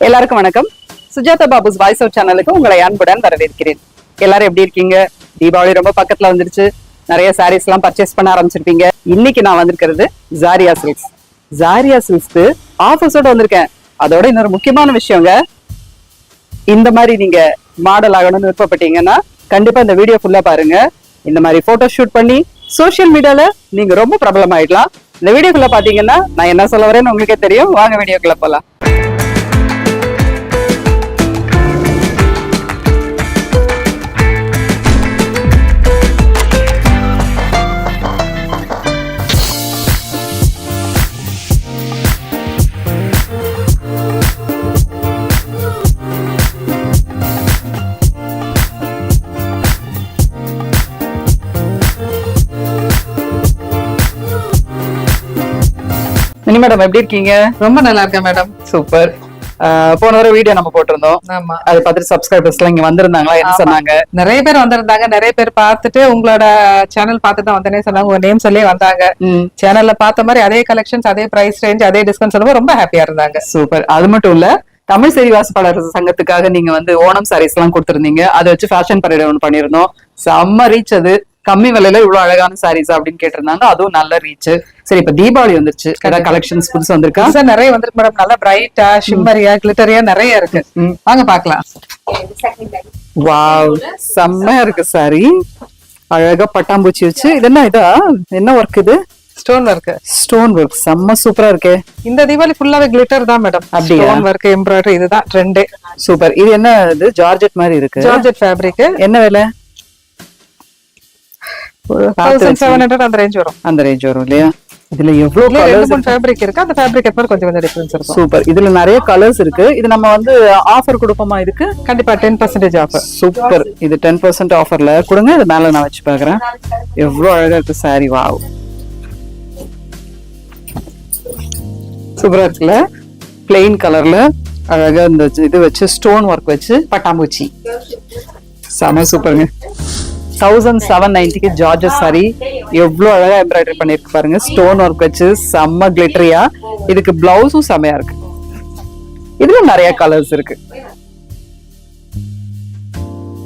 எல்லாருக்கும் வணக்கம். Sujatha Babu's voice out சேனலுக்கு உங்களை அன்புடன் வரவேற்கிறேன். எல்லாரும் எப்படி இருக்கீங்க? தீபாவளி ரொம்ப பக்கத்துல வந்துருச்சு. நிறைய சாரீஸ் எல்லாம் பர்ச்சேஸ் பண்ண ஆரம்பிச்சிருப்பீங்க. இன்னைக்கு நான் வந்திருக்கிறது ஜாரியா சில்க்ஸ். ஜாரியா சில்க்ஸ்க்கு ஆஃபர்ஸோட வந்திருக்கேன். அதோட இன்னொரு முக்கியமான விஷயங்க, இந்த மாதிரி நீங்க மாடல் ஆகணும்னு விருப்பப்பட்டீங்கன்னா கண்டிப்பா இந்த வீடியோ ஃபுல்லா பாருங்க. இந்த மாதிரி போட்டோ ஷூட் பண்ணி சோசியல் மீடியால நீங்க ரொம்ப பிரபலம் ஆயிடலாம். இந்த வீடியோக்குள்ள பாத்தீங்கன்னா நான் என்ன சொல்ல வரேன்னு உங்களுக்கே தெரியும். வாங்க வீடியோக்குள்ள போலாம். மேடம் எப்படி இருக்கீங்க? ரொம்ப நல்லா இருக்கேன் மேடம். சூப்பர். போன வர வீடியோ நம்ம போட்டிருந்தோம். ஆமா, அதை பார்த்துட்டு சப்ஸ்கிரைபர்ஸ் எல்லாம் இங்க வந்திருந்தாங்களா? என்ன சொன்னாங்க? நிறைய பேர் வந்திருந்தாங்க. நிறைய பேர் பார்த்துட்டு உங்களோட சேனல் பார்த்துட்டு தான் வந்தேனே சொன்னாங்க. உங்க நேம் சொல்லி வந்தாங்க. சேனல்ல பார்த்த மாதிரி அதே கலெக்ஷன்ஸ், அதே பிரைஸ் ரேஞ்ச், அதே டிஸ்கவுண்ட் சொல்லும்போது ரொம்ப ஹாப்பியா இருந்தாங்க. சூப்பர். அது மட்டும் இல்ல, தமிழ் செய்தி வாசிப்பாளர் சங்கத்துக்காக நீங்க வந்து ஓணம் சாரீஸ் எல்லாம் கொடுத்திருந்தீங்க. அதை வச்சு ஃபேஷன் பரேட் ஒன்று பண்ணிருந்தோம். செம்ம ரீச். அது கம்மி விலையில இவ்வளவு அழகான சாரீஸ் அப்படின்னு கேட்டிருந்தாங்க. அதுவும் நல்ல ரீச். சரி, இப்ப தீபாவளி வந்துருச்சு. ஏதாவது கலெக்ஷன்ஸ் புதுசா வந்திருக்கா? நிறைய வந்திருக்கு மேடம். நல்லா பிரைட்டா, ஷிம்மரியா, கிளிட்டரியா நிறைய இருக்கு. வாங்க பாக்கலாம். வாவ், செம்மையா இருக்கு சாரி. அழகா பட்டாம்பூச்சி வச்சு. இது என்ன? இதா என்ன ஒர்க்? இது ஸ்டோன் ஒர்க். ஸ்டோன் ஒர்க் செம்ம சூப்பரா இருக்கே. இந்த தீபாவளி ஃபுல்லாவே கிளிட்டர் தான் மேடம். ஸ்டோன் ஒர்க், எம்ப்ராய்டரி, இதுதான் ட்ரெண்டே. சூப்பர். இது என்ன? இது ஜார்ஜெட் மாதிரி இருக்கு. Georgette fabric. என்ன விலை? 1700 அந்த ரேஞ்ச் வரும். அந்த ரேஞ்ச் வரும் இல்லையா? இதுல எவ்வளவு கலர்ஸ் ஃபேப்ரிக் இருக்கு. அந்த ஃபேப்ரிக் எப்ப கொஞ்சம் டிஃபரன்ஸ் இருக்கும். சூப்பர். இதுல நிறைய கலர்ஸ் இருக்கு. இது நம்ம வந்து ஆஃபர் கொடுப்போமா? இதுக்கு கண்டிப்பா 10% ஆஃபர். சூப்பர். இது 10% ஆஃபர்ல கொடுங்க. இது மேல நான் வச்சு பாக்குறேன். எவ்வளவு அழகா இருக்கு சாரி. வாவ், சூப்பரா இருக்குல்ல? பிளெயின் கலர்ல அழகா இந்த இது வச்சு ஸ்டோன் ஒர்க் வச்சு பட்டாம்பூச்சி. செம சூப்பருங்க. 1790க்கு ஜார்ஜஸ் சாரி. எவ்வளவு அழகா எம்ப்ராய்டரி பண்ணிருக்கு பாருங்க. ஸ்டோன் ஒர்க் வச்சு செம்ம கிளிட்டரியா. இதுக்கு பிளவுஸும் செமையா இருக்கு. இதுல நிறைய கலர்ஸ் இருக்கு.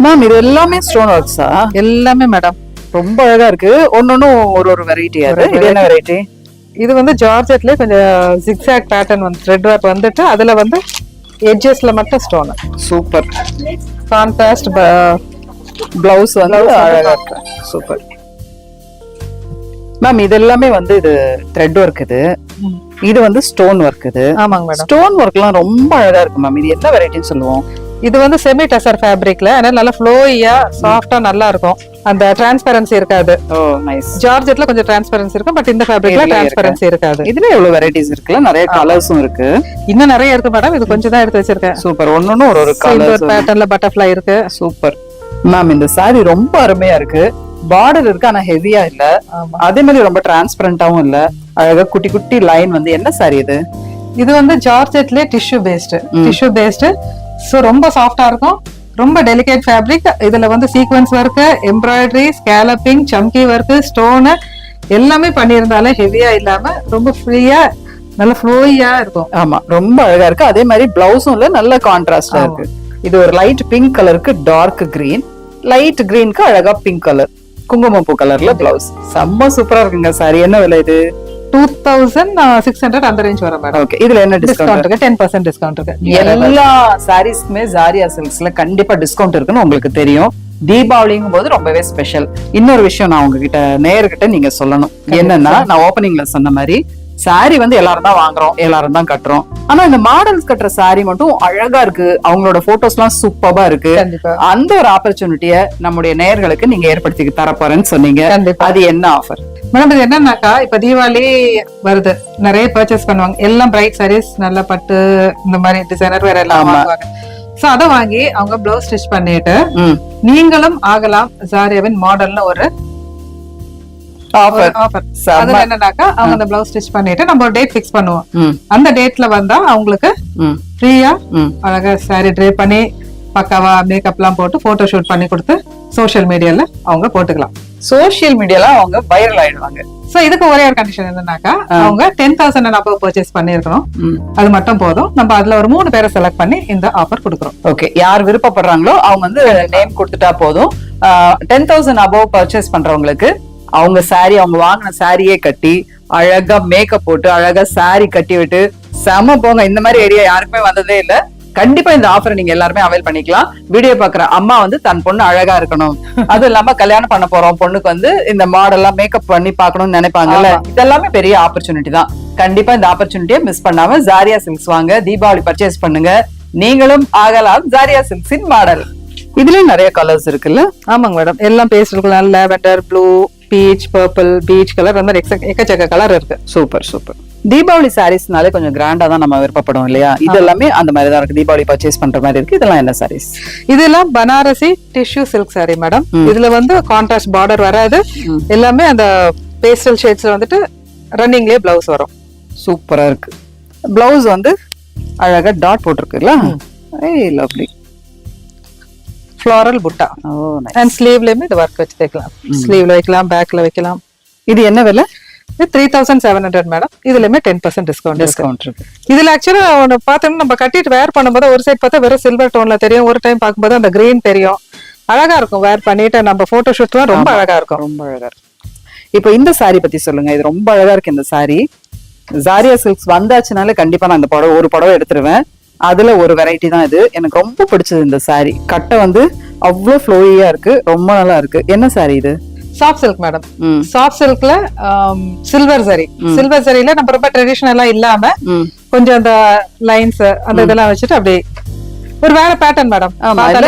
மேம், இது எல்லாமே ஸ்டோன் ஒர்க்ஸா? எல்லாமே மேடம். ரொம்ப அழகா இருக்கு. ஒன்னொன்னும் ஒரு வெரைட்டியா இருக்கு. இது என்ன வெரைட்டி? இது வந்து ஜார்ஜெட்ல கொஞ்சம் ஜிக்ஸாக் பேட்டர்ன் வந்து த்ரெட் ஒர்க் வந்துட்டு அதுல வந்து எட்ஜஸ்ல மட்டும் ஸ்டோன். சூப்பர். கான்ட்ராஸ்ட் பிளவுஸ் வந்து அழகா இருக்கு. Super ma'am. இது எல்லாமே வந்து இது த்ரெட் ஒர்க். இது வந்து ஸ்டோன் ஒர்க். ஆமாங்க மேடம். ஸ்டோன் ஒர்க் எல்லாம் ரொம்ப அழகா இருக்கு மேம். இது என்ன வெரைட்டின்னு சொல்லுவோம்? இது வந்து செமி டசர் ஃபேப்ரிக்ல, அதனால நல்லா ஃப்ளோயியா சாஃப்டா நல்லா இருக்கும். அந்த டிரான்ஸ்பரன்சி இருக்காது. ஓ நைஸ். ஜார்ஜெட்ல கொஞ்சம் டிரான்ஸ்பரன்சி இருக்கும், பட் இந்த ஃபேப்ரிக்ல டிரான்ஸ்பரன்சி இருக்காது. இதுல எவ்வளவு வெரைட்டிஸ் இருக்குல்ல? நிறைய கலர்ஸும் இருக்கு. இன்னும் நிறைய இருக்கு மேடம். இது கொஞ்சம் தான் எடுத்து வச்சிருக்கேன். சூப்பர். ஒன்னொன்னு ஒரு கலர் பேட்டர்ன்ல பட்டர்ஃப்ளை இருக்கு. Super ma'am. இந்த சாரி ரொம்ப அருமையா இருக்கு. பார்டர் இருக்கு, ஆனா ஹெவியா இல்ல. அதே மாதிரி ரொம்ப டிரான்ஸ்பரண்டாவும் இல்ல. அழகா குட்டி குட்டி லைன் வந்து. என்ன சாரி இது? இது வந்து ஜார்ஜெட்ல டிஷ்யூ பேஸ்டு. சோ ரொம்ப சாஃப்டா இருக்கும். ரொம்ப டெலிகேட் ஃபேப்ரிக். இதுல வந்து சீக்வென்ஸ் ஒர்க், எம்ப்ராய்டரி, ஸ்கேலப்பிங், சம்கி ஒர்க், ஸ்டோன் எல்லாமே பண்ணியிருந்தாலே ஹெவியா இல்லாம ரொம்ப ஃப்ரீயா நல்ல ஃப்ளோயியா இருக்கும். ஆமா, ரொம்ப அழகா இருக்கு. அதே மாதிரி பிளவுஸும் இல்ல, நல்ல கான்ட்ராஸ்டா இருக்கு. இது ஒரு லைட் பிங்க் கலருக்கு டார்க் கிரீன், லைட் கிரீனுக்கு அழகா பிங்க் கலர், குங்குமப்பூ கலர்ல பிளவுஸ். செம்ம சூப்பரா இருக்குங்க சாரி. என்ன விலை இது? 2600 அந்த ரேஞ்ச் வரும் மேடம். ஓகே. இதுல என்ன டிஸ்கவுண்ட் இருக்கு? 10% டிஸ்கவுண்ட் இருக்கு. எல்லா சாரீஸ்க்குமே ஜாரியா சில்க்ஸ்ல கண்டிப்பா டிஸ்கவுண்ட் இருக்குன்னு உங்களுக்கு தெரியும். தீபாவளிங்கும் போது ரொம்பவே ஸ்பெஷல். இன்னொரு விஷயம் நான் உங்ககிட்ட நேர்கிட்ட நீங்க சொல்லணும். என்னன்னா, நான் ஓப்பனிங்ல சொன்ன மாதிரி சாரி வந்து எல்லாரும் தான் வாங்குறோம், எல்லாரும் தான் கட்டுறோம். ஆனா இந்த மாடல்ஸ் கட்டுற சாரி மட்டும் அழகா இருக்கு. அவங்களோட போட்டோஸ் எல்லாம் சூப்பரா இருக்கு. அந்த ஒரு ஆப்பர்ச்சுனிட்டிய நம்முடைய நேயர்களுக்கு நீங்க ஏற்படுத்தி தரப்போறேன்னு சொன்னீங்க. அது என்ன ஆஃபர் மேடம்? இது என்னன்னாக்கா, இப்ப தீபாவளி வருது, நிறைய பர்ச்சேஸ் பண்ணுவாங்க. எல்லாம் பிரைட் சாரீஸ், நல்ல பட்டு, இந்த மாதிரி டிசைனர் வேற எல்லாம் வாங்குவாங்க. சோ அத வாங்கி அவங்க பிளவுஸ் ஸ்டிச் பண்ணிட்டு நீங்களும் ஆகலாம் ஜாரியாவின் மாடல்ல ஒரு ஆஃபர். அதுல என்னன்னாக்கா, அவங்க அந்த பிளவுஸ் ஸ்டிச் பண்ணிட்டு நம்ம ஒரு டேட் பிக்ஸ் பண்ணுவோம். அந்த டேட்ல வந்தா அவங்களுக்கு ஃப்ரீயா அழகா சாரி ட்ரே பண்ணி பக்காவா மேக்கப் எல்லாம் போட்டு போட்டோ ஷூட் பண்ணி கொடுத்து சோசியல் மீடியால அவங்க போட்டுக்கலாம். சோசியல் மீடியால அவங்க வைரல் ஆயிடுவாங்க. சோ இதுக்கு ஒரே ஒரு கண்டிஷன் என்னன்னாக்கா அவங்க 10,000 and above purchase பண்ணிருக்கணும். அது மட்டும் போதும். நம்ம அதுல ஒரு 3 பேரை செலக்ட் பண்ணி இந்த ஆஃபர் கொடுக்குறோம். ஓகே, யார் விருப்பப்படுறாங்களோ அவங்க வந்து நேம் கொடுத்துட்டா போதும். 10,000 above பர்ச்சேஸ் பண்றவங்களுக்கு அவங்க saree, அவங்க வாங்கின சாரியே கட்டி அழகா மேக்கப் போட்டு அழகா saree கட்டி விட்டு செம போங்க. இந்த மாதிரி ஏரியா யாருக்குமே வந்ததே இல்ல. கண்டிப்பா இந்த ஆஃபரை நீங்க எல்லாருமே அவைல் பண்ணிக்கலாம். வீடியோ பாக்குற அம்மா வந்து தன் பொண்ணு அழகா இருக்கணும், அதுவும் இல்லாம கல்யாணம் பண்ண போறோம் பொண்ணுக்கு வந்து இந்த மாடல்லாம் மேக்கப் பண்ணி பாக்கணும்னு நினைப்பாங்கல்ல, இதெல்லாமே பெரிய ஆப்பர்ச்சுனிட்டி தான். கண்டிப்பா இந்த ஆப்பர்ச்சுனிட்டியை மிஸ் பண்ணாம ஜாரியா சில்க்ஸ் வாங்க, தீபாவளி பர்ச்சேஸ் பண்ணுங்க, நீங்களும் ஆகலாம் ஜாரியா சில்க்ஸின் மாடல். இதுலயும் நிறைய கலர்ஸ் இருக்குல்ல? ஆமாங்க மேடம், எல்லாம் pastel colour, lavender, blue, beach, purple, peach colour, அந்த மாதிரி எக்கச்சக்க கலர் இருக்கு. Super super. தீபாவளி சாரீஸ்னாலே கொஞ்சம் கிராண்டா தான் நம்ம விருப்பப்படும் இல்லையா? இது எல்லாமே அந்த மாதிரி தான் இருக்கு. தீபாவளி பர்ச்சேஸ் பண்ற மாதிரி இருக்கு. இதெல்லாம் என்ன சாரீஸ்? இதெல்லாம் Banarasi tissue silk sorry madam. இதுல வந்து கான்ட்ராஸ்ட் பார்டர் வராது, எல்லாமே அந்த பேஸ்டல் ஷேட்ஸ்ல வந்துட்டு ரன்னிங்லயே பிளவுஸ் வரும். சூப்பரா இருக்கு. பிளவுஸ் வந்து அழகா டாட் போட்டிருக்குல்ல, ஏய் லவ்லி. ஃப்ளாரல் புட்டா. அண்ட் ஸ்லீவ்லயுமே இது ஒர்க் வச்சு தைக்கலாம். ஸ்லீவ்ல வைக்கலாம், பேக்ல வைக்கலாம். இது என்ன விலை? 3,700 மேடம். இதுலயுமே 10% டிஸ்கவுண்ட் இருக்கு. இதுல ஆக்சுவலா ஒன்னு பார்த்தோம்னா நம்ம கட்டிட்டு வேர் பண்ணும்போது ஒரு சைட் பார்த்தா வெறும் சில்வர் டோன்ல தெரியும், ஒரு டைம் பார்க்கும்போது அந்த கிரீன் தெரியும். அழகா இருக்கும் வேர் பண்ணிட்டு நம்ம போட்டோ ஷூட்லாம் ரொம்ப அழகா இருக்கும். ரொம்ப அழகா இருக்கும். இப்போ இந்த சாரி பத்தி சொல்லுங்க. இது ரொம்ப அழகா இருக்கு இந்த சாரி. ஜாரியா சில்க்ஸ் வந்தாச்சுனாலே கண்டிப்பா நான் இந்த ஒரு புடவை எடுத்துருவேன். அதுல ஒரு வெரைட்டி தான் இது. எனக்கு ரொம்ப பிடிச்சது இந்த சாரி. கட்டை வந்து அவ்வளவு ஃப்ளோயியா இருக்கு, ரொம்ப நல்லா இருக்கு. என்ன சாரி இது? Soft silk madam. சாஃப்ட் சில்க்ல சில்வர் சரி. சில்வர் சரியில நம்ம ரொம்ப ட்ரெடிஷனலா இல்லாம கொஞ்சம் அந்த லைன்ஸ் அந்த இதெல்லாம் வச்சுட்டு அப்படியே ஒரு வேற பேட்டர்ன் மேடம்.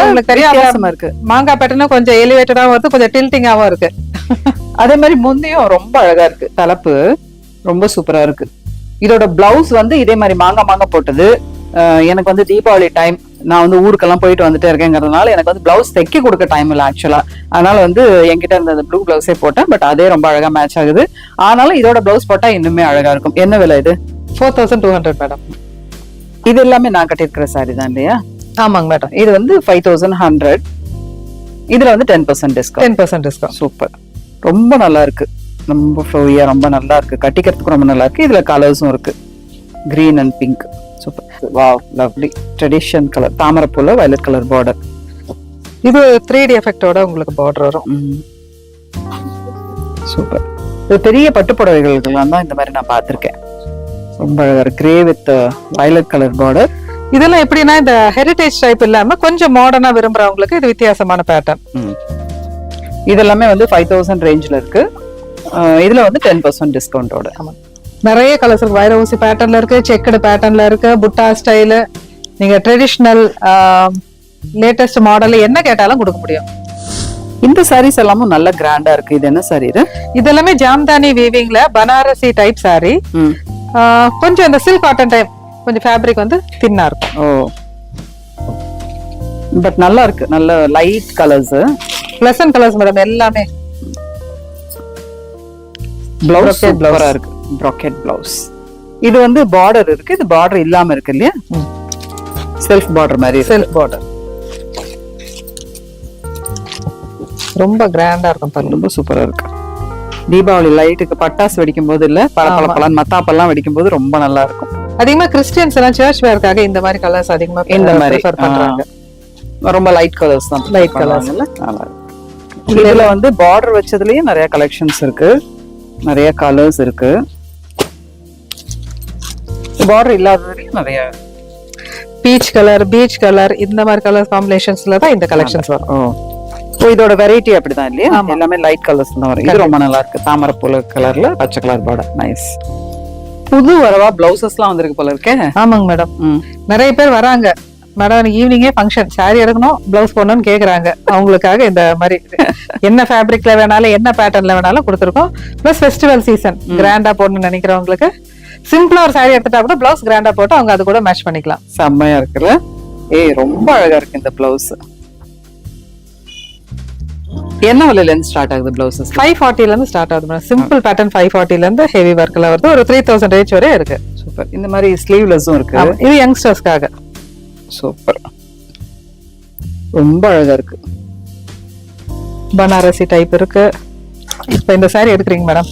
உங்களுக்கு தெரியாம இருக்கு. மாங்காய் பேட்டர்னும் கொஞ்சம் எலிவேட்டடாவும் இருக்கு, கொஞ்சம் டில்டிங்காவும் இருக்கு. அதே மாதிரி முந்தையும் ரொம்ப அழகா இருக்கு. தலைப்பு ரொம்ப சூப்பரா இருக்கு. இதோட பிளவுஸ் வந்து இதே மாதிரி மாங்காய் போட்டது. எனக்கு வந்து தீபாவளி டைம், நான் வந்து ஊருக்கெல்லாம் போயிட்டு வந்துட்டே இருக்கேங்கிறதுனால எனக்கு வந்து பிளவுஸ் தைக்க கொடுக்க டைம் இல்லை ஆக்சுவலா. அதனால வந்து என்கிட்ட இருந்த ப்ளூ பிளவுஸே போட்டேன். பட் அதே ரொம்ப அழகா மேட்ச் ஆகுது. ஆனாலும் இதோட பிளவுஸ் போட்டா இன்னுமே அழகா இருக்கும். என்ன விலை இது? 4,200 மேடம். இது எல்லாமே நான் கட்டியிருக்கிற சாரி தான் இல்லையா? ஆமாங்க மேடம். இது வந்து 5,100. இதுல வந்து 10% டிஸ்கவுண்ட். 10% டிஸ்கவுண்ட். சூப்பர். ரொம்ப நல்லா இருக்கு. ரொம்ப ஃப்ளோயியா ரொம்ப நல்லா இருக்கு. கட்டிக்கிறதுக்கு ரொம்ப நல்லா இருக்கு. இதுல கலர்ஸும் இருக்கு, green and pink. Super. Wow, lovely. Tradition colour தாமரைப்பூல வயலட் கலர் பார்டர். இது 3D எஃபெக்ட்டோட உங்களுக்கு பார்டர் வரும். சூப்பர். இது பெரிய பட்டு புடவைகளுக்கெல்லாம் தான் இந்த மாதிரி நான் பார்த்திருக்கேன். ரொம்ப அழகா இருக்கு. Grey with violet colour border. இதெல்லாம் எப்படின்னா இந்த ஹெரிடேஜ் டைப் இல்லாம கொஞ்சம் மாடர்னா விரும்புறவங்களுக்கு இது வித்தியாசமான பேட்டர்ன். இதெல்லாமே வந்து 5,000 ரேஞ்ச்ல இருக்கு. இதுல வந்து 10% டிஸ்கவுண்டோட. நிறைய கலர்ஸ் இருக்கு. வைர ஊசி பேட்டர்ன்ல இருக்கு, செக்குடு பேட்டர்ன்ல இருக்கு, புட்டா ஸ்டைலு, நீங்க ட்ரெடிஷனல் லேட்டஸ்ட் மாடல் என்ன கேட்டாலும் கொடுக்க முடியும். இந்த சாரீஸ் எல்லாமும் நல்ல கிராண்டா இருக்கு. இது என்ன சாரி? இதெல்லாமே ஜாம்தானி வீவிங்ல பனாரசி டைப் சாரி. கொஞ்சம் இந்த சில்க் காட்டன் டைப், கொஞ்சம் ஃபேப்ரிக் வந்து தின்னா இருக்கும். ஓ, பட் நல்லா இருக்கு. நல்ல light colours, pleasant colours madam. எல்லாமே பிளவுஸ் சூப்பரா இருக்கு. Bracket blouse. இது வந்து பார்டர் இருக்கு, இது பார்டர் இல்லாம இருக்கு இல்லையா? செல்ஃப் பார்டர் மாதிரி. செல்ஃப் பார்டர் ரொம்ப கிராண்டா இருக்கும் பாருங்க. ரொம்ப சூப்பரா இருக்கு. தீபாவளி லைட்டுக்கு பட்டாசு வெடிக்கும் போது இல்ல, பளபளன்னு மத்தாப்பெல்லாம் வெடிக்கும் போது ரொம்ப நல்லா இருக்கும். அதிகமா கிறிஸ்டியன்ஸ் எல்லாம் சர்ச் வேர்க்காக இந்த மாதிரி கலர்ஸ் அதிகமா இந்த மாதிரி ப்ரிஃபர் பண்றாங்க. ரொம்ப லைட் கலர்ஸ் தான். லைட் கலர்ஸ் இல்ல, நல்லா இருக்கு. இதுல வந்து பார்டர் வச்சதுலயே நிறைய கலெக்ஷன்ஸ் இருக்கு, நிறைய கலர்ஸ் இருக்கு. பார்டர் இல்லாததுலயும் நிறைய பீச் கலர், பீச் கலர், இந்த மாதிரி கலர் காம்பினேஷன்ஸ்ல தான் இந்த கலெக்ஷன்ஸ் வரும். ஓ, இதோட வெரைட்டி அப்படிதான் இல்லையா? எல்லாமே லைட் கலர்ஸ் தான் வரும். இது ரொம்ப நல்லா இருக்கு. தாமரைப்பூல கலர்ல பச்சை கலர் பார்டர். நைஸ். புது வரவா பிளவுசஸ்லாம் வந்திருக்கு போல இருக்கே. ஆமாங்க மேடம். நிறைய பேர் வராங்க மேடம், ஈவினிங்கே ஃபங்க்ஷன், சாரி எடுக்கணும், பிளவுஸ் போடணும்னு கேக்குறாங்க. அவங்களுக்காக இந்த மாதிரி என்ன ஃபேப்ரிக்ல வேணாலும் என்ன பேட்டர்ன்ல வேணாலும் கொடுத்துருக்கோம். பிளஸ் ஃபெஸ்டிவல் சீசன் கிராண்டா போடணும்னு நினைக்கிறவங்களுக்கு சிம்பிளா ஒரு சாரி எடுத்துட்டா கூட பிளவுஸ் கிராண்டா போட்டு அவங்க அது கூட மேட்ச் பண்ணிக்கலாம். செம்மையா இருக்குல்ல? ரொம்ப அழகா இருக்கு இந்த பிளவுஸ். என்ன விலையில இருந்து ஸ்டார்ட் ஆகுது பிளவுசஸ்? 540 இருந்து ஸ்டார்ட் ஆகுது மேடம். சிம்பிள் பேட்டர்ன் 540 இருந்து ஹெவி ஒர்க்ல வருது. ஒரு 3,000 ரேஞ்ச் வரை இருக்கு. சூப்பர். இந்த மாதிரி ஸ்லீவ்லெஸ்ஸும் இருக்கு. இது யங்ஸ்டர்ஸ்க்காக. சூப்பர். ரொம்ப அழகா இருக்கு. பனாரசி டைப் இருக்கு. இப்ப இந்த சாரி எடுக்கிறீங்க மேடம்,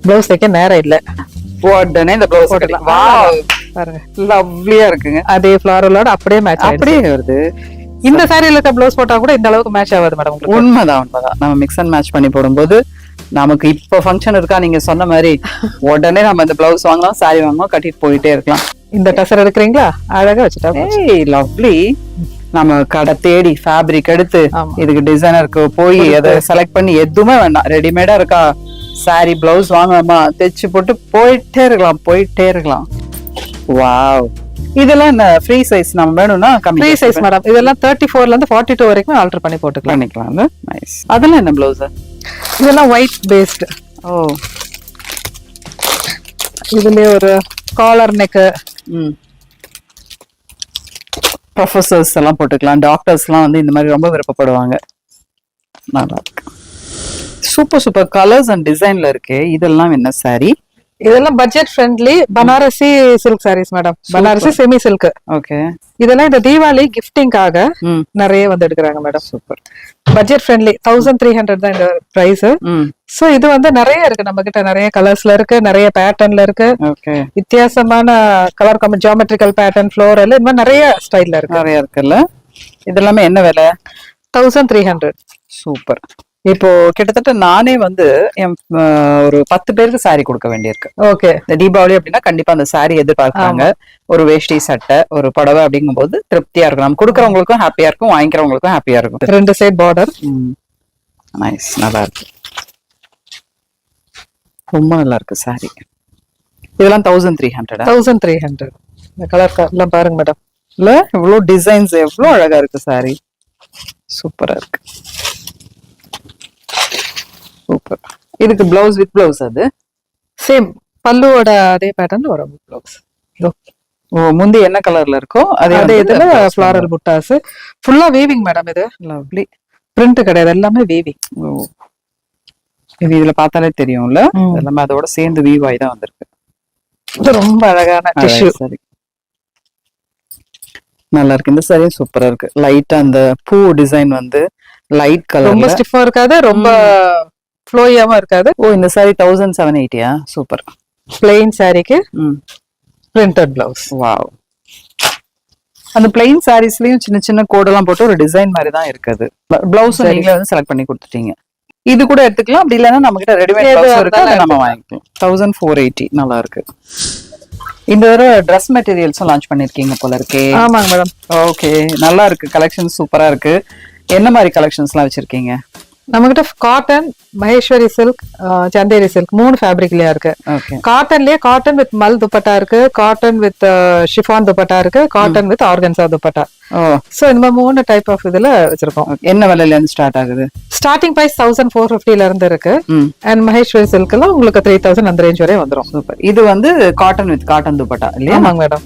பிளவுஸ் தைக்க நேரம் இல்ல, உடனே இந்த பிளவுஸ் போட்டுக்கலாம். வாவ், பாருங்க லவ்லியா இருக்குங்க. அதே ஃபிளாரலோட அப்படியே மேட்ச் அப்படியே வருது. இந்த சாரியில இருக்க பிளவுஸ் போட்டா கூட இந்த அளவுக்கு மேட்ச் ஆகாது மேடம் உங்களுக்கு. உண்மைதான் உண்மைதான். நம்ம மிக்ஸ் அண்ட் மேட்ச் பண்ணி போடும்போது நமக்கு இப்ப ஃபங்க்ஷன் இருக்கா நீங்க சொன்ன மாதிரி உடனே நம்ம இந்த பிளவுஸ் வாங்கலாம், சாரி வாங்கலாம், கட்டிட்டு போயிட்டே இருக்கலாம். இந்த டசர் எடுக்கிறீங்களா, அழகா வச்சுட்டா. ஏய் லவ்லி. நம்ம கடை தேடி ஃபேப்ரிக் எடுத்து ஆமா. இதுக்கு டிசைனருக்கு போய் அதை செலக்ட் பண்ணி எதுவுமே வேண்டாம், ரெடிமேடா இருக்கா சாரி பிளவுஸ் வாங்கலாமா தைச்சு போட்டு போயிட்டே இருக்கலாம். வாவ். இதெல்லாம் என்ன ஃப்ரீ சைஸ் நம்ம வேணும்னா கம்மி ஃப்ரீ சைஸ் மேடம். இதெல்லாம் 34ல இருந்து 42 வரைக்கும் ஆல்டர் பண்ணி போட்டுக்கலாம். பண்ணிக்கலாம். நைஸ். அதெல்லாம் என்ன பிளவுஸ்? இதெல்லாம் ஒயிட் பேஸ்ட். ஓ, இதுலயே ஒரு காலர் நெக். ப்ரொஃபசர்ஸ் எல்லாம் போட்டுக்கலாம், டாக்டர்ஸ் எல்லாம் வந்து இந்த மாதிரி ரொம்ப விருப்பப்படுவாங்க. நல்லா இருக்கு. சூப்பர் சூப்பர் கலர்ஸ் அண்ட் டிசைன்ல இருக்கு. இதெல்லாம் என்ன சாரி? இதெல்லாம் budget friendly Banarasi silk sarees madam. Banarasi semi silk. Okay. இதெல்லாம் இந்த தீபாவளி கிஃப்டிங்காக நிறைய வந்து எடுக்கிறாங்க மேடம். சூப்பர். பட்ஜெட் ஃப்ரெண்ட்லி 1300 தான் இந்த பிரைஸ். சோ இது வந்து நிறைய இருக்கு நம்ம கிட்ட, நிறைய கலர்ஸ்ல இருக்கு, நிறைய பேட்டர்ன்ல இருக்கு. ஓகே. வித்தியாசமான கலர் ஜியோமெட்ரிக்கல் பேட்டர்ன், ஃப்ளோரல், இந்த மாதிரி நிறைய ஸ்டைல்ல இருக்கு. நிறைய இருக்குல்ல. இதெல்லாமே என்ன விலை? 1300. சூப்பர். இப்போ கிட்டத்தட்ட நானே வந்து ஒரு 10 பேருக்கு சாரி கொடுக்க வேண்டியிருக்கு. ஓகே. இந்த தீபாவளி அப்படின்னா கண்டிப்பா அந்த சாரி எதிர்பார்க்கறாங்க. ஒரு வேஷ்டி சட்டை ஒரு புடவை அப்படிங்கும் போது திருப்தியா இருக்கும். நம்ம கொடுக்கறவங்களுக்கும் ஹாப்பியா இருக்கும், வாங்கிக்கிறவங்களுக்கும் ஹாப்பியா இருக்கும். 2 சைடு பார்டர். நைஸ். நல்லா இருக்கு, ரொம்ப நல்லா இருக்கு சாரி. இதெல்லாம் 1300. 1300. இந்த கலர் எல்லாம் பாருங்க மேடம். இல்ல இவ்வளவு டிசைன்ஸ் எவ்வளவு அழகா இருக்கு சாரி. சூப்பரா இருக்கு. சூப்பர். இதுக்கு பிளவுஸ் வித் பிளவுஸ் அது சேம் பல்லுவோட அதே பேட்டர்ன்ல வரும் பிளவுஸ். ஓ, முந்தி என்ன கலர்ல இருக்கோ அதே இதுல ஃப்ளாரல் புட்டாஸ். ஃபுல்லா வீவிங் மேடம். இது லவ்லி. பிரிண்ட் கிடையாது, எல்லாமே வீவிங். ஓ, இது இதுல பார்த்தாலே தெரியும்ல, எல்லாமே அதோட சேர்ந்து வீவ் ஆகி தான் வந்திருக்கு. இது ரொம்ப அழகான டிஷ்யூ. சரி, நல்லா இருக்கு. இந்த சாரியும் சூப்பரா இருக்கு. லைட்டா அந்த பூ டிசைன் வந்து லைட் கலர், ரொம்ப ஸ்டிஃபா இருக்காது, ரொம்ப ஃப்ளோயாவும் இருக்காது. ஓ, இந்த சாரி 1780. சூப்பர். பிளெயின் சாரிக்கு பிரிண்டட் பிளவுஸ். வாவ். அந்த பிளெயின் சாரீஸ்லயும் சின்ன சின்ன கோடெல்லாம் போட்டு ஒரு டிசைன் மாதிரி தான் இருக்குது. பிளவுஸ் நீங்களே வந்து செலக்ட் பண்ணி கொடுத்துட்டீங்க. இது கூட எடுத்துக்கலாம், அப்படி இல்லைன்னா நம்ம கிட்ட ரெடிமேட் பிளவுஸ் இருக்கு, அதை நம்ம வாங்கிக்கலாம். 1480. நல்லா இருக்கு. இந்த தடவை ட்ரெஸ் மெட்டீரியல்ஸும் லான்ச் பண்ணிருக்கீங்க போல இருக்கே. ஆமாங்க மேடம். ஓகே, நல்லா இருக்கு. கலெக்ஷன் சூப்பரா இருக்கு. என்ன மாதிரி கலெக்ஷன்ஸ் எல்லாம் வச்சிருக்கீங்க? நம்ம கிட்ட cotton, Maheswari silk, Chanderi silk 3 ஃபேப்ரிக்லயே இருக்கு. காட்டன்லயே காட்டன் வித் மல் துப்பட்டா இருக்கு, காட்டன் வித் ஷிஃபான் துப்பட்டா இருக்கு, cotton with organza dupatta. So இந்த மாதிரி 3 டைப் ஆஃப் இதுல வச்சிருக்கோம். என்ன விலையில இருந்து ஸ்டார்ட் ஆகுது? ஸ்டார்டிங் பிரைஸ் 1450ல இருந்து இருக்கு. அண்ட் மகேஸ்வரி சில்க் எல்லாம் உங்களுக்கு 3000 அந்த ரேஞ்ச் வரை வந்துரும். சூப்பர். இது வந்து காட்டன் வித் காட்டன் துப்பட்டா இல்லையா? ஆமாங்க மேடம்.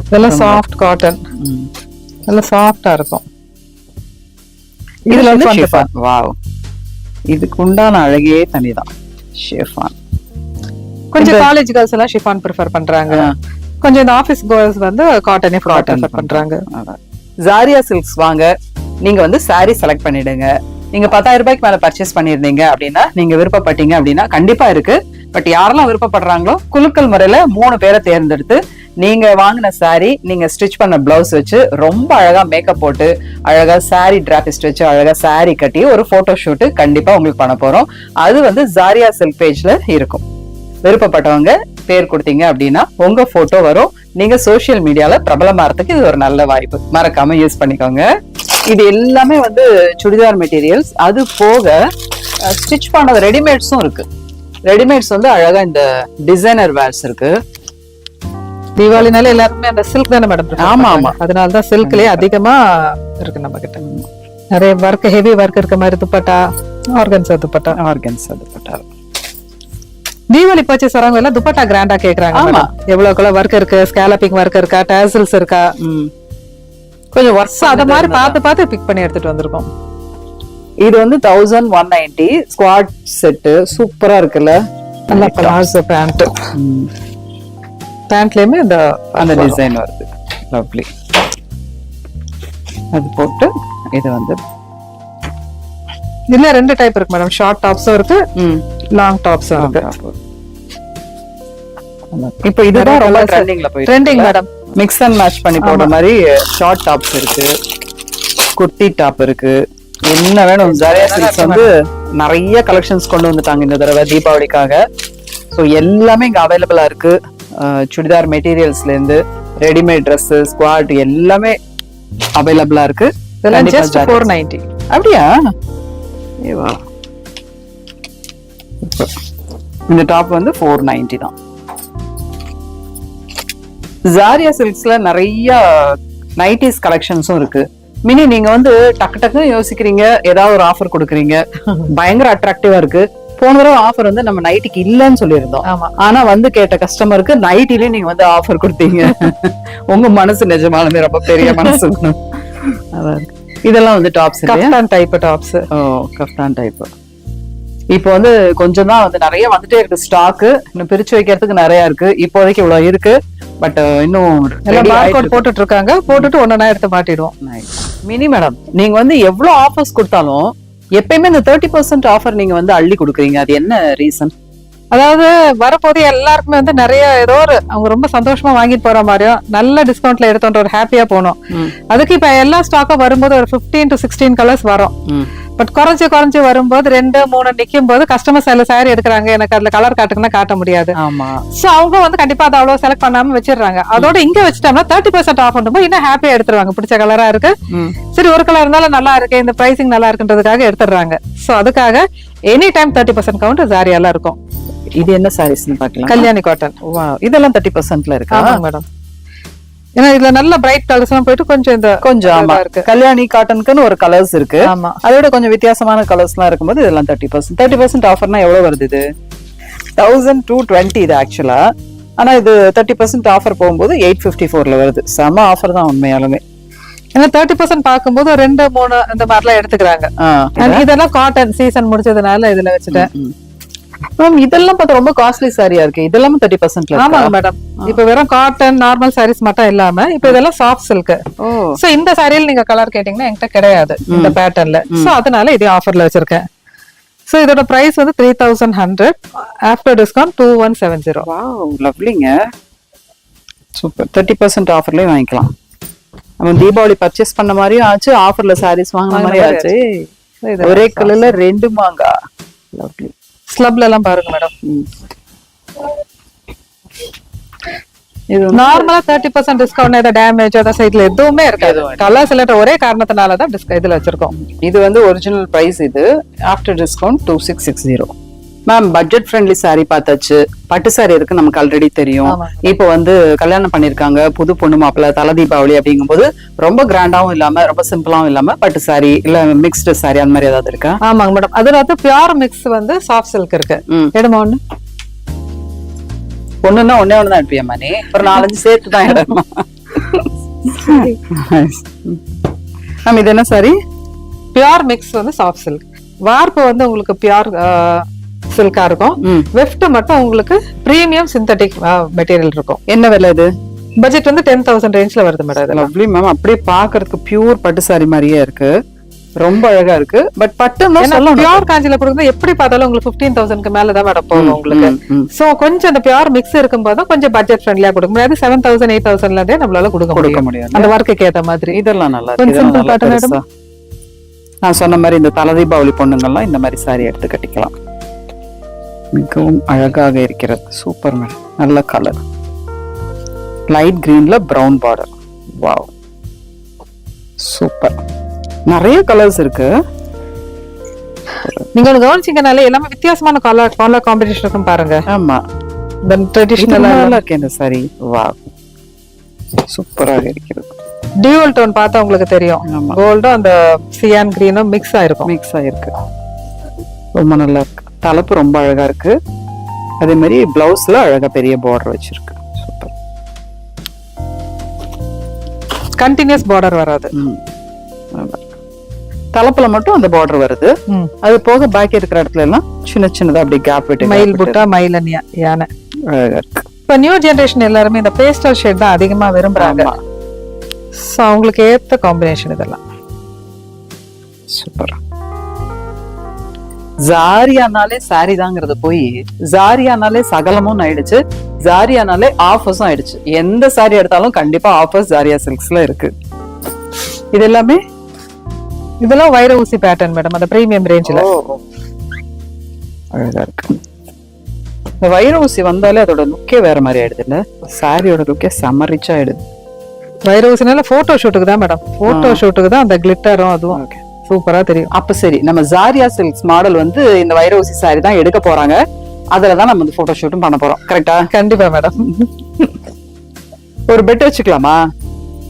இதெல்லாம் சாஃப்ட் காட்டன், நல்லா சாஃப்டா இருக்கும். இதுல வந்து ஷிஃபான். வாவ், இதுக்கு உண்டான அழகே தனிதான். ஷிஃபான் கொஞ்சம் காலேஜ் கேர்ள்ஸ் எல்லாம் ஷிஃபான் ப்ரிஃபர் பண்றாங்க, கொஞ்சம் இந்த ஆபீஸ் கேர்ள்ஸ் வந்து காட்டனே ப்ரிஃபர் பண்றாங்க. ஜாரியா சில்க்ஸ் வாங்க, நீங்க வந்து சாரி செலக்ட் பண்ணிடுங்க. நீங்க 10,000 ரூபாய்க்கு மேல பர்ச்சேஸ் பண்ணிருந்தீங்க அப்படின்னா, நீங்க விருப்பப்பட்டீங்க அப்படின்னா கண்டிப்பா இருக்கு. பட் யாரெல்லாம் விருப்பப்படுறாங்களோ குலுக்கல் முறையில 3 பேரை தேர்ந்தெடுத்து நீங்க வாங்கின சாரி, நீங்க ஸ்டிச் பண்ண பிளவுஸ் வச்சு ரொம்ப அழகா மேக்கப் போட்டு அழகா சாரி டிராபிஸ்ட் வச்சு அழகா சாரி கட்டி ஒரு போட்டோ ஷூட் கண்டிப்பா உங்களுக்கு பண்ண போறோம். அது வந்து ஜாரியா சில்க் பேஜ்ல இருக்கும். விருப்பப்பட்டவங்க பேர் கொடுத்தீங்க அப்படின்னா உங்க போட்டோ வரும். நீங்க சோசியல் மீடியால பிரபலமாறதுக்கு இது ஒரு நல்ல வாய்ப்பு. மறக்காம யூஸ் பண்ணிக்கோங்க. இது எல்லாமே வந்து சுடிதார் மெட்டீரியல்ஸ். அது போக ஸ்டிச் பண்ண ரெடிமேட்ஸும் இருக்கு. ரெடிமேட்ஸ் வந்து அழகா இந்த டிசைனர் வேர்ஸ் இருக்கு. தீபாவளினால எல்லாருமே அந்த சில்க் தானே மேடம்? ஆமா ஆமா, அதனாலதான் சில்க்லயே அதிகமா இருக்கு நம்ம கிட்ட. நிறைய ஒர்க், ஹெவி ஒர்க் இருக்க மாதிரி துப்பட்டா, ஆர்கன்சா துப்பட்டா. தீபாவளி பர்ச்சேஸ் வரவங்க எல்லாம் துப்பட்டா கிராண்டா கேக்குறாங்க. ஆமா, எவ்வளவுக்குள்ள ஒர்க் இருக்கு, ஸ்கேலப்பிங் ஒர்க் இருக்கா, டாசல்ஸ் இருக்கா, கொஞ்சம் ஒர்க்ஸ் அத மாதிரி பார்த்து பிக் பண்ணி எடுத்துட்டு வந்திருக்கோம். இது வந்து 1190 ஸ்குவாட் செட். சூப்பரா இருக்குல்ல. நல்லா பிளாசோ பேண்ட், பேண்ட்லயுமே அந்த டிசைன் வருது. லவ்லி. அது போட்டு இது வந்து இதுல 2 டைப் இருக்கு மேடம். ஷார்ட் டாப்ஸும் இருக்கு, ம் லாங் டாப்ஸும் இருக்கு. இப்போ இதுதான் ரொம்ப ட்ரெண்டிங்ல போயிட்டு trending madam. Mix and match பண்ணி போடுற மாதிரி ஷார்ட் டாப்ஸ் இருக்கு, குர்த்தி டாப் இருக்கு, என்ன வேணும். ஜாரியா சில்க்ஸ் வந்து நிறைய கலெக்ஷன்ஸ் கொண்டு வந்துட்டாங்க இந்த தடவை தீபாவளிக்காக. ஸோ எல்லாமே இங்க அவைலபிளா இருக்கு. சுடிதார் மெட்டீரியல்ஸ்ல இருந்து ரெடிமேட் ட்ரெஸ், ஸ்குவாட் எல்லாமே அவைலபிளா இருக்கு. இதெல்லாம் ஜஸ்ட் 490. அப்படியா? ஏவா, இந்த டாப் வந்து 490 தான். ஜாரியா சில்க்ஸ்ல நிறைய நைட்டிஸ் கலெக்ஷன்ஸும் இருக்கு. மினி நீங்க வந்து டக்கு டக்குன்னு யோசிக்கிறீங்க, ஏதாவது ஒரு ஆஃபர் கொடுக்குறீங்க, பயங்கர அட்ராக்டிவா இருக்கு. போன தடவை ஆஃபர் வந்து நம்ம நைட்டிக்கு இல்லன்னு சொல்லியிருந்தோம். ஆமா. ஆனா வந்து கேட்ட கஸ்டமருக்கு நைட்டிலே நீங்க வந்து ஆஃபர் கொடுத்தீங்க. உங்க மனசு நிஜமாலுமே ரொம்ப பெரிய மனசு. அதான். இதெல்லாம் வந்து டாப்ஸ், கஃப்தான் டைப் டாப்ஸ். ஓ, கஃப்தான் டைப். இப்போ வந்து கொஞ்சம் தான் வந்து நிறைய வந்துட்டே இருக்கு ஸ்டாக். இன்னும் பிரிச்சு வைக்கிறதுக்கு நிறைய இருக்கு. இப்போதைக்கு இவ்வளவு இருக்கு. பட் இன்னும் எல்லாம் பார்கோட் போட்டுட்டு இருக்காங்க. போட்டுட்டு ஒண்ணா எடுத்து மாட்டிடுவோம். மினி மேடம், நீங்க வந்து எவ்வளவு ஆஃபர்ஸ் கொடுத்தாலும் எப்பயுமே இந்த 30% ஆஃபர் நீங்க வந்து அள்ளி கொடுக்குறீங்க. அது என்ன ரீசன்? அதாவது வரப்போது எல்லாருக்குமே வந்து நிறைய ஏதோ ஒரு அவங்க ரொம்ப சந்தோஷமா வாங்கிட்டு போற மாதிரியும் நல்ல டிஸ்கவுண்ட்ல எடுத்தோன்ற ஒரு ஹாப்பியா போனோம். அதுக்கு இப்ப எல்லா ஸ்டாக்கும் வரும்போது ஒரு 15 to 16 கலர்ஸ் வரும். பட் குறைஞ்சு வரும்போது 2, 3 நிக்கும் போது கஸ்டமர்ஸ் எல்லாம் சாரி எடுக்கிறாங்க, எனக்கு அதுல கலர் காட்டுங்கன்னா காட்ட முடியாது. ஆமா. சோ அவங்க வந்து கண்டிப்பா அதை அவ்வளவு செலக்ட் பண்ணாம வச்சிடுறாங்க. அதோட இங்க வச்சுட்டோம்னா 30% ஆஃப் பண்ணும்போது இன்னும் ஹாப்பியா எடுத்துருவாங்க. பிடிச்ச கலரா இருக்கு, சரி ஒரு கலர் இருந்தாலும் நல்லா இருக்கு, இந்த பிரைசிங் நல்லா இருக்குன்றதுக்காக எடுத்துடுறாங்க. சோ அதுக்காக எனி டைம் 30% கவுண்ட் ஜாரியால இருக்கும். இது என்ன சாரீஸ்னு பாக்கலாம். கல்யாணி காட்டன். இதெல்லாம் 30%ல இருக்கா? ஆமாங்க மேடம். ஏன்னா இதுல நல்ல பிரைட் கலர்ஸ் எல்லாம் போயிட்டு கொஞ்சம் ஆமா இருக்கு. கல்யாணி காட்டனுக்குன்னு ஒரு கலர்ஸ் இருக்கு. ஆமா. அதோட கொஞ்சம் வித்தியாசமான கலர்ஸ் எல்லாம் இருக்கும்போது இதெல்லாம் 30% ஆஃபர்னா எவ்வளவு வருது? இது 1220 இது ஆக்சுவலா. ஆனா இது 30% ஆஃபர் போகும்போது 854ல வருது. செம ஆஃபர் தான் உண்மையாலுமே. ஏன்னா 30% பார்க்கும்போது 2, 3 இந்த மாதிரிலாம் எடுத்துக்கிறாங்க. இதெல்லாம் காட்டன் சீசன் முடிச்சதுனால இதுல வச்சுட்டேன். இதெல்லாம் பார்த்தா ரொம்ப காஸ்ட்லி சாரியா இருக்கு. இதெல்லாம் 30%. ஆமாங்க மேடம். இப்ப வெறும் காட்டன் நார்மல் சாரீஸ் மட்டும் இல்லாம இப்ப இதெல்லாம் சாஃப்ட் சில்க். சோ இந்த சாரியில நீங்க கலர் கேட்டீங்கன்னா என்கிட்ட கிடையாது இந்த பேட்டர்ன்ல. சோ அதனால இதே ஆஃபர்ல வச்சிருக்கேன். சோ இதோட பிரைஸ் வந்து 3100. After discount 2170. வாவ், லவ்லிங்க. சூப்பர். 30% ஆஃபர்லயே வாங்கிக்கலாம். நம்ம தீபாவளி பர்ச்சேஸ் பண்ண மாதிரியும் ஆச்சு, ஆஃபர்ல சாரீஸ் வாங்கின மாதிரியும் ஆச்சு. ஒரே கலர்ல 2 மாங்கா. லவ்லி. ஸ்லப்ல எல்லாம் பாருங்க மேடம். இது நார்மலா 30% டிஸ்கவுண்ட், ஏதாவது டேமேஜ் அந்த சைட்ல எதுவுமே இருக்காது. கலர்ஸ் எல்லாம் ஒரே காரணத்தினால தான் இதுல வச்சிருக்கோம். இது வந்து ஒரிஜினல் பிரைஸ். இது after discount 2660. Ma'am, budget friendly sorry பார்த்தாச்சு. பட்டு சாரி இருக்கு, நமக்கு ஆல்ரெடி தெரியும். இப்போ வந்து கல்யாணம் பண்ணிருக்காங்க, புது பொண்ணு மாப்பிள்ள, தலை தீபாவளி அப்படிங்கும்போது ரொம்ப கிராண்டாவும் இல்லாம ரொம்ப சிம்பிளாவும் இல்லாம பட்டு சாரி இல்ல மிக்ஸ்டு சாரி அந்த மாதிரி ஏதாவது இருக்கா? ஆமாங்க மேடம். அதுல வந்து பியூர் மிக்ஸ் வந்து சாஃப்ட் சில்க் இருக்கு. எடுமா ஒண்ணு ஒண்ணுன்னா ஒன்னே ஒண்ணுதான் எடுப்பியம்மா நீ? ஒரு 4-5 சேர்த்து தான் எடுமா. மேம், இது என்ன சாரி? பியூர் மிக்ஸ் வந்து சாஃப்ட் சில்க். வார்ப்பு வந்து உங்களுக்கு பியூர் சில்கா இருக்கும். வெஃப்ட் மட்டும் உங்களுக்கு பிரீமியம் சிந்தட்டிக் மெட்டீரியல் இருக்கும். என்ன விலை இது? பட்ஜெட் வந்து 10,000 ரேஞ்ச்ல வருது மேடம். Lovely ma'am. அப்படியே பாக்குறதுக்கு பியூர் பட்டு சாரி மாதிரியே இருக்கு. ரொம்ப அழகா இருக்கு. பட் பட்டு பியூர் காஞ்சில கொடுக்குறது எப்படி பார்த்தாலும் உங்களுக்கு 15,000க்கு மேலதான் மேடம் போகும் உங்களுக்கு. சோ கொஞ்சம் அந்த பியூர் மிக்ஸ் இருக்கும்போது கொஞ்சம் பட்ஜெட் ஃப்ரெண்ட்லியா கொடுக்க முடியாது. 7,000 8,000ல இருந்தே நம்மளால கொடுக்க முடியாது அந்த ஒர்க்குக்கு ஏத்த மாதிரி. இதெல்லாம் நல்லா இருக்கு. நான் சொன்ன மாதிரி இந்த தலை தீபாவளி பொண்ணுங்கள்லாம் இந்த மாதிரி சாரி எடுத்து கட்டிக்கலாம். மிகவும் அழகாக இருக்கிறது. Super madam. நல்ல கலர், லைட் கிரீன்ல பிரவுன் பார்டர். Wow, super. நிறைய கலர்ஸ் இருக்கு. நீங்க கவனிச்சீங்கனாலே எல்லாமே வித்தியாசமான கலர் காம்பினேஷன் இருக்கும் பாருங்க. ஆமா, இந்த ட்ரெடிஷனலா இருக்கு இந்த சாரி. வாவ், சூப்பராக இருக்கிறது. டியூவல் டோன் பார்த்தா உங்களுக்கு தெரியும். கோல்டும் அந்த சியான் கிரீனும் மிக்ஸ் ஆயிருக்கு. ரொம்ப நல்லா இருக்கு. தலைப்பு ரொம்ப அழகா இருக்கு. அதே மாதிரி பிளவுஸ்ல அழகா பெரிய பார்டர் வச்சிருக்கு. சூப்பர். கண்டினியூஸ் பார்டர் வராது. தலைப்புல மட்டும் அந்த பார்டர் வருது. அது போக பாக்கி இருக்கிற இடத்துல எல்லாம் சின்ன சின்னதா அப்படி கேப் விட்டு மயில் புட்டா மயில் யானை அழகா இருக்கு. இப்ப நியூ ஜெனரேஷன் எல்லாருமே இந்த பேஸ்டல் ஷேட் தான் அதிகமா விரும்புறாங்க. சோ அவங்களுக்கு ஏத்த காம்பினேஷன் இதெல்லாம். சூப்பர். ஜாரியானாலே சாரி தாங்கிறது போய் ஜாரியானாலே சகலமும் ஆயிடுச்சு, ஜாரியானாலே ஆஃபர்ஸும் ஆயிடுச்சு. எந்த சாரி எடுத்தாலும் கண்டிப்பா ஆஃபர்ஸ் ஜாரியா சில்க்ஸ்ல இருக்கு. இது எல்லாமே இதெல்லாம் வைர ஊசி பேட்டர்ன் மேடம், அந்த பிரீமியம் ரேஞ்சில. அழகா இருக்கு. இந்த வைர ஊசி வந்தாலே அதோட லுக்கே வேற மாதிரி ஆயிடுது இல்ல, சாரியோட லுக்கே செம்ம ரிச் ஆயிடுது. வைர ஊசினால போட்டோ ஷூட்டுக்கு தான் மேடம், போட்டோ ஷூட்டுக்கு தான் அந்த கிளிட்டரும் அதுவும் சூப்பரா தெரியும். அப்ப சரி, நம்ம ஜாரியா சில்க்ஸ் மாடல் வந்து இந்த வைர ஊசி சாரி தான் எடுக்க போறாங்க, அதுலதான் நம்ம போட்டோ ஷூட்டும் பண்ண போறோம். கரெக்டா? கண்டிப்பா மேடம். ஒரு பெட் வச்சுக்கலாமா?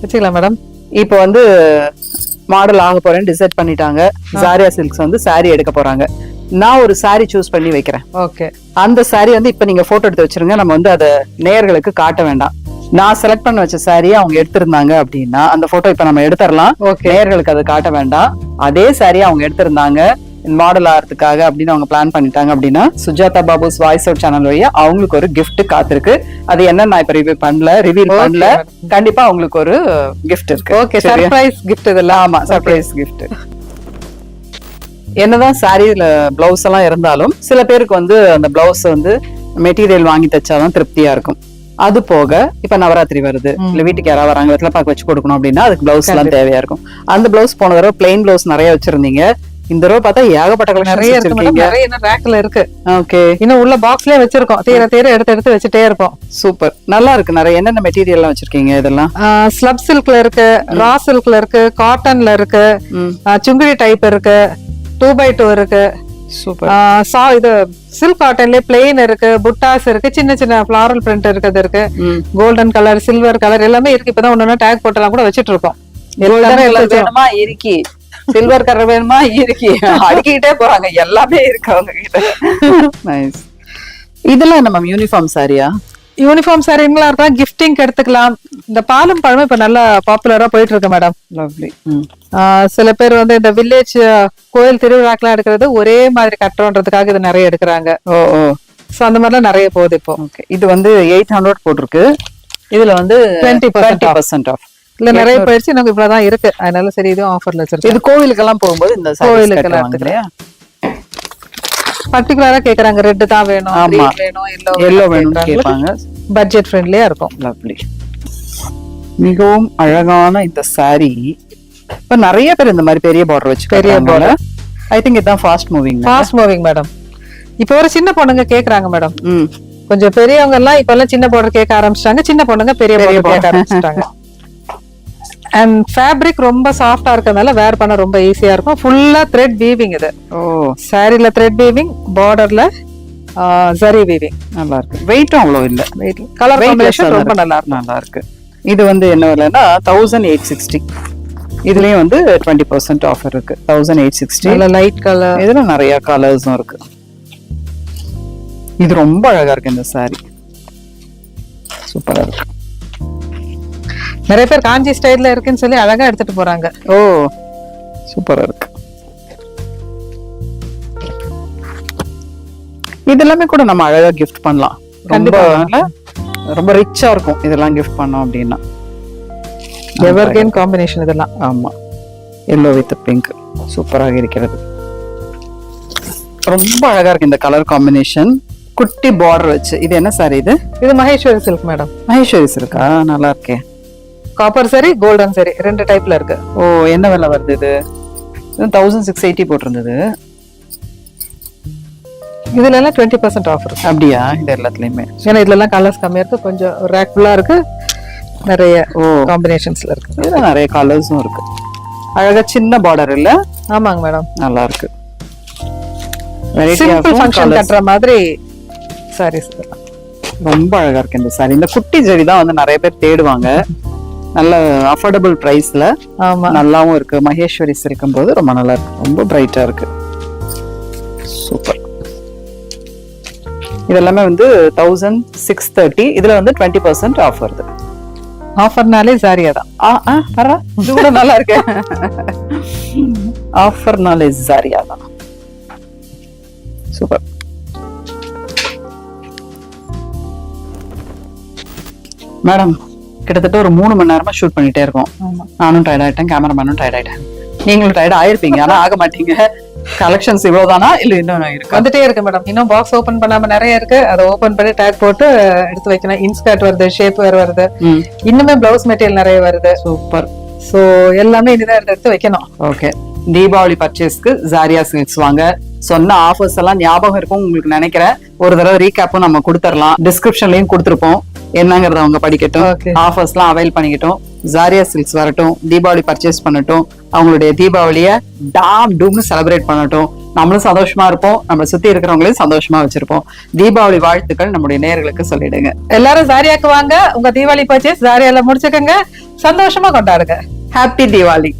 வச்சுக்கலாம் மேடம். இப்ப வந்து மாடல் ஆக போறேன்னு டிசைட் பண்ணிட்டாங்க. ஜாரியா சில்க்ஸ் வந்து சாரி எடுக்க போறாங்க. நான் ஒரு சாரி சூஸ் பண்ணி வைக்கிறேன். ஓகே. அந்த சாரி வந்து இப்ப நீங்க போட்டோ எடுத்து வச்சிருங்க, நம்ம வந்து அதை நேயர்களுக்கு காட்ட வேண்டாம். நான் செலக்ட் பண்ண வச்ச சாரியை அவங்க எடுத்திருந்தாங்க அப்படின்னா அந்த போட்டோ இப்ப நம்ம எடுத்துடலாம். நேயர்களுக்கு அதை காட்ட வேண்டாம். அதே சாரியை அவங்க எடுத்திருந்தாங்க மாடல் ஆகிறதுக்காக அப்படின்னு அவங்க பிளான் பண்ணிட்டாங்க அப்படின்னா Sujatha Babu's voice out channel வழியா அவங்களுக்கு ஒரு gift காத்திருக்கு. அது என்ன நான் இப்ப ரிவீல் பண்ணல. கண்டிப்பா அவங்களுக்கு ஒரு gift இருக்கு. ஓகே, சர்ப்ரைஸ் gift இதெல்லாம். ஆமா, சர்ப்ரைஸ் gift. என்னதான் சாரியில பிளவுஸ் எல்லாம் இருந்தாலும் சில பேருக்கு வந்து அந்த பிளவுஸ் வந்து மெட்டீரியல் வாங்கி தைச்சாதான் திருப்தியா இருக்கும். அது போக இப்ப நவராத்திரி வருது, இல்ல வீட்டுக்கு யாராவது வராங்க, வெத்தலை பாக்கு வச்சு கொடுக்கணும் அப்படின்னா அதுக்கு பிளவுஸ் எல்லாம் தேவையா இருக்கும். அந்த பிளவுஸ் போன தடவை பிளைன் பிளவுஸ் நிறைய வச்சிருந்தீங்க. இந்த தடவை பார்த்தா ஏகப்பட்ட கலெக்ஷன் நிறைய ரேக்ல இருக்கு. ஓகே, இன்னும் உள்ள பாக்ஸ்லயே வச்சிருக்கோம். தேர எடுத்து வச்சுட்டே இருப்போம். சூப்பர், நல்லா இருக்கு. நிறைய என்னென்ன மெட்டீரியல் எல்லாம் வச்சிருக்கீங்க? இதெல்லாம் ஸ்லப் சில்க்ல இருக்கு, ரா சில்க்ல இருக்கு, காட்டன்ல இருக்கு, சுங்குடி டைப் இருக்கு, 2x2 இருக்கு. சூப்பர். இது சில்க் காட்டன்ல பிளெயின் இருக்கு, புட்டாஸ் இருக்கு, சின்ன சின்ன ஃபிளாரல் பிரிண்ட் இருக்கிறது இருக்கு, கோல்டன் கலர், சில்வர் கலர் எல்லாமே இருக்கு. இப்பதான் ஒண்ணு டேக் போட்டெல்லாம் கூட வச்சிட்டு இருக்கோம். வேணுமா இருக்கி, சில்வர் கலர் வேணுமா இருக்கி, அடுக்கிட்டே போறாங்க. எல்லாமே இருக்கு அவங்க கிட்ட. இதெல்லாம் நம்ம யூனிஃபார்ம் சாரியா? யூனிஃபார்ம் சாரிங்களா இருக்கலாம், கிஃப்டிங் எடுத்துக்கலாம். இந்த பாலும் பழமும் இப்ப நல்லா பாப்புலரா போயிட்டு இருக்கு மேடம். லவ்லி. சில பேர் வந்து இந்த வில்லேஜ் கோயில் திருவிழாக்கெல்லாம் எடுக்கிறது ஒரே மாதிரி கட்டுறோன்றதுக்காக இது நிறைய எடுக்கிறாங்க. சோ அந்த மாதிரிலாம் நிறைய போகுது இப்போ. இது வந்து 800 போட்டிருக்கு. இதுல வந்து 20% ஆஃப். இல்ல நிறைய போயிடுச்சு, எனக்கு இவ்வளவுதான் இருக்கு. அதனால சரி இதுவும் ஆஃபர்ல வச்சிருக்கு. இது கோவிலுக்கெல்லாம் போகும்போது இந்த கோவிலுக்கெல்லாம் எடுத்துக்கலாம். பர்டிகுலரா கேக்குறாங்க, ரெட் தான் வேணும், எல்லோ வேணும் கேட்பாங்க. பட்ஜெட் ஃப்ரெண்ட்லியா இருக்கும். லவ்லி. மிகவும் அழகான இந்த சாரி. இப்ப நிறைய பேர் இந்த மாதிரி பெரிய பார்டர் வச்சு, பெரிய பார்டர். ஐ திங்க் இதுதான் ஃபாஸ்ட் மூவிங் மேடம். இப்ப ஒரு சின்ன பொண்ணுங்க கேக்குறாங்க மேடம். கொஞ்சம் பெரியவங்க எல்லாம் இப்ப எல்லாம் சின்ன பார்டர் கேட்க ஆரம்பிச்சிட்டாங்க, சின்ன பொண்ணுங்க பெரிய பார்டர் கேட்க ஆரம்பிச்சிட்டாங்க. அண்ட் ஃபேப்ரிக் ரொம்ப சாஃப்டா இருக்கறனால வேர் பண்ண ரொம்ப ஈஸியா இருக்கும். ஃபுல்லா த்ரெட் வீவிங் இது. சாரில த்ரெட் வீவிங், பார்டர்ல ஜரி வீவிங். நல்லா இருக்கு. வெயிட்டும் அவ்வளவு இல்ல. கலர் காம்பினேஷன் ரொம்ப நல்லா இருக்கு. இது வந்து என்ன விலைன்னா 1860. இதுலயும் வந்து 20% ஆஃபர் இருக்கு. 1860. நல்ல லைட் கலர். இதுல நிறைய கலர்ஸும் இருக்கு. இது ரொம்ப அழகா இருக்கு இந்த சாரி. சூப்பரா இருக்கு. நிறைய பேர் காஞ்சி ஸ்டைல்ல இருக்குன்னு சொல்லி அழகா எடுத்துட்டு போறாங்க. சூப்பரா இருக்கு. இதெல்லாமே கூட நம்ம அழகா கிஃப்ட் பண்ணலாம். ரொம்ப ரிச்சா இருக்கும் இதெல்லாம் கிஃப்ட் பண்ணோம் அப்படின்னா. எவர்கிரீன் காம்பினேஷன் இதெல்லாம். ஆமா, எல்லோ வித் பிங்க் சூப்பராக இருக்கிறது. ரொம்ப அழகா இருக்கு இந்த கலர் காம்பினேஷன். குட்டி பார்டர் வச்சு. இது என்ன சாரி? இது மகேஸ்வரி சில்க் மேடம். மகேஸ்வரி சில்கா? நல்லா இருக்கே. காப்பர் சாரி, கோல்டன் சாரி, ரெண்டு டைப்ல இருக்கு. என்ன விலை வருது இது? 1680 போட்டிருந்தது. இதுல எல்லாம் 20% ஆஃபர். அப்படியா? இது எல்லாத்துலயுமே. ஏன்னா இதுல எல்லாம் கலர்ஸ் கம்மியா இருக்கு, கொஞ்சம் ரேக் ஃபுல்லா இருக்கு, நிறைய காம்பினேஷன்ஸ்ல இருக்கு. இதுல நிறைய கலர்ஸும் இருக்கு. அழகா சின்ன பார்டர் இல்ல? ஆமாங்க மேடம், நல்லா இருக்கு. சிம்பிள் ஃபங்க்ஷன் கட்டுற மாதிரி சாரீஸ். ரொம்ப அழகா இருக்கு இந்த சாரி. இந்த குட்டி ஜரி தான் வந்து நிறைய பேர் தேடுவாங்க. நல்ல அஃபோர்டபுள் பிரைஸ்ல. ஆமா, நல்லாவும் இருக்கு. மகேஸ்வரி சில்க்கும் போது ரொம்ப நல்லா இருக்கு. ரொம்ப பிரைட்டா இருக்கு. சூப்பர். இதெல்லாமே வந்து 1630. இதுல வந்து 20% ஆஃப் வருது. ஆஃபர்னாலே சாரியா தான். இது கூட நல்லா இருக்கு. ஆஃபர்னாலே சாரியா தான். சூப்பர். மேடம், கிட்டத்தட்ட ஒரு 3 மணி நேரமா ஷூட் பண்ணிட்டே இருக்கோம். நானும் டயர்ட் ஆயிட்டேன், கேமராமேனும் டயர்ட் ஆயிட்டேன். நீங்களும் டயர்ட் ஆயிருப்பீங்க, ஆனா ஆக மாட்டீங்க. கலெக்ஷன்ஸ் இவ்வளவுதானா இல்ல இன்னும் இருக்கு? வந்துட்டே இருக்கு மேடம். இன்னும் பாக்ஸ் ஓபன் பண்ணாம நிறைய இருக்கு. அதை ஓபன் பண்ணி டேக் போட்டு எடுத்து வைக்கணும். இன்ஸ்கர்ட் வருது, ஷேப் வேர் வருது, இன்னுமே பிளவுஸ் மெட்டீரியல் நிறைய வருது. சூப்பர். சோ எல்லாமே இனிதான் எடுத்து வைக்கணும். ஓகே, தீபாவளி பர்ச்சேஸ்க்கு ஜாரியா சில்க்ஸ் வாங்க. சொன்ன ஆஃபர்ஸ் எல்லாம் ஞாபகம் இருக்கும் உங்களுக்கு நினைக்கிறேன். ஒரு தடவை ரீகேப்பும் நம்ம கொடுத்துடலாம், டிஸ்கிரிப்ஷன்லயும் கொடுத்துருப்போம், என்னங்கறத அவங்க படிக்கட்டும், ஆஃபர்ஸ் எல்லாம் அவைல் பண்ணிக்கிட்டோம். ஜாரியா சில்க்ஸ் வரட்டும், தீபாவளி பர்ச்சேஸ் பண்ணட்டும், அவங்களுடைய தீபாவளிய டாம் டூம்னு செலிப்ரேட் பண்ணட்டும். நம்மளும் சந்தோஷமா இருப்போம், நம்மளை சுத்தி இருக்கிறவங்களையும் சந்தோஷமா வச்சிருப்போம். தீபாவளி வாழ்த்துக்கள் நம்முடைய நேயர்களுக்கு சொல்லிடுங்க. எல்லாரும் ஜாரியாக்கு வாங்க, உங்க தீபாவளி பர்ச்சேஸ் ஜாரியால முடிச்சுக்கோங்க, சந்தோஷமா கொண்டாடுங்க. ஹாப்பி தீபாவளி.